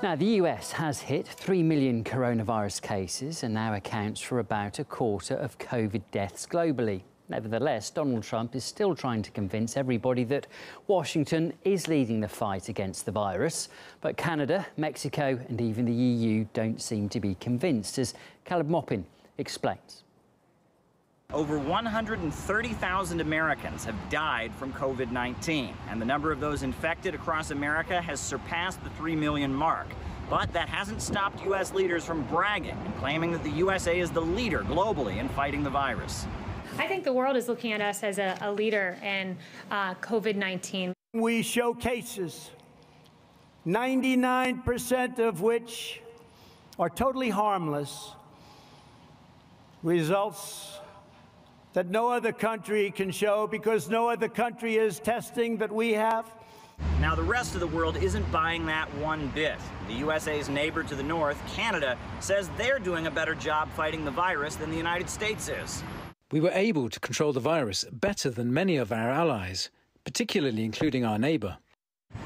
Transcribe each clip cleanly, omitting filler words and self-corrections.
Now, the US has hit 3 million coronavirus cases and now accounts for about a quarter of COVID deaths globally. Nevertheless, Donald Trump is still trying to convince everybody that Washington is leading the fight against the virus. But Canada, Mexico and even the EU don't seem to be convinced, as Maupin explains. Over 130,000 Americans have died from COVID-19, and the number of those infected across America has surpassed the 3 million mark. But that hasn't stopped U.S. leaders from bragging and claiming that the USA is the leader globally in fighting the virus. I think the world is looking at us as a leader in COVID-19. We show cases, 99% of which are totally harmless, results that no other country can show because no other country is testing that we have. Now, the rest of the world isn't buying that one bit. The USA's neighbor to the north, Canada, says they're doing a better job fighting the virus than the United States is. We were able to control the virus better than many of our allies, particularly including our neighbor.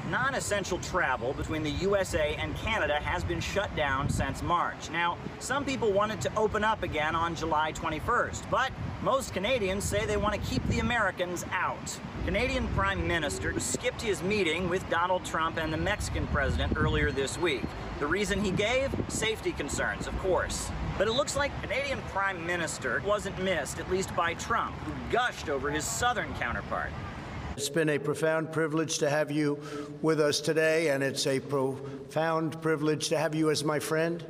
Non-essential travel between the USA and Canada has been shut down since March. Now, some people wanted to open up again on July 21st, but most Canadians say they want to keep the Americans out. Canadian Prime Minister skipped his meeting with Donald Trump and the Mexican president earlier this week. The reason he gave? Safety concerns, of course. But it looks like Canadian Prime Minister wasn't missed, at least by Trump, who gushed over his southern counterpart. It's been a profound privilege to have you with us today, and it's a profound privilege to have you as my friend.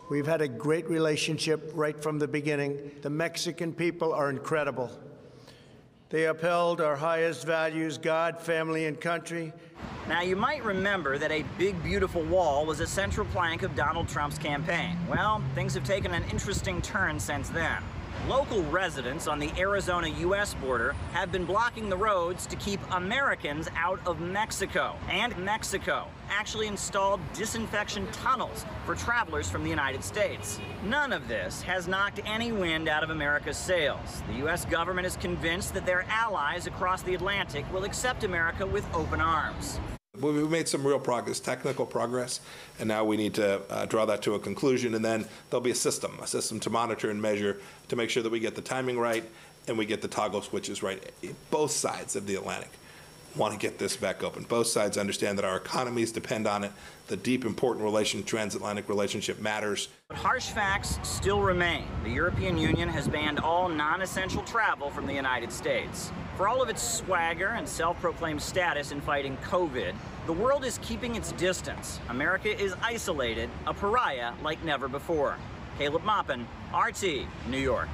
We've had a great relationship right from the beginning. The Mexican people are incredible. They upheld our highest values, God, family, and country. Now, you might remember that a big, beautiful wall was a central plank of Donald Trump's campaign. Well, things have taken an interesting turn since then. Local residents on the Arizona-U.S. border have been blocking the roads to keep Americans out of Mexico. And Mexico actually installed disinfection tunnels for travelers from the United States. None of this has knocked any wind out of America's sails. The U.S. government is convinced that their allies across the Atlantic will accept America with open arms. We've made some real progress, technical progress, and now we need to draw that to a conclusion, and then there'll be a system to monitor and measure to make sure that we get the timing right and we get the toggle switches right. Both sides of the Atlantic want to get this back open. Both sides understand that our economies depend on it. The deep, important transatlantic relationship matters. But harsh facts still remain. The European Union has banned all non-essential travel from the United States. For all of its swagger and self-proclaimed status in fighting COVID, the world is keeping its distance. America is isolated, a pariah like never before. Maupin, RT, New York.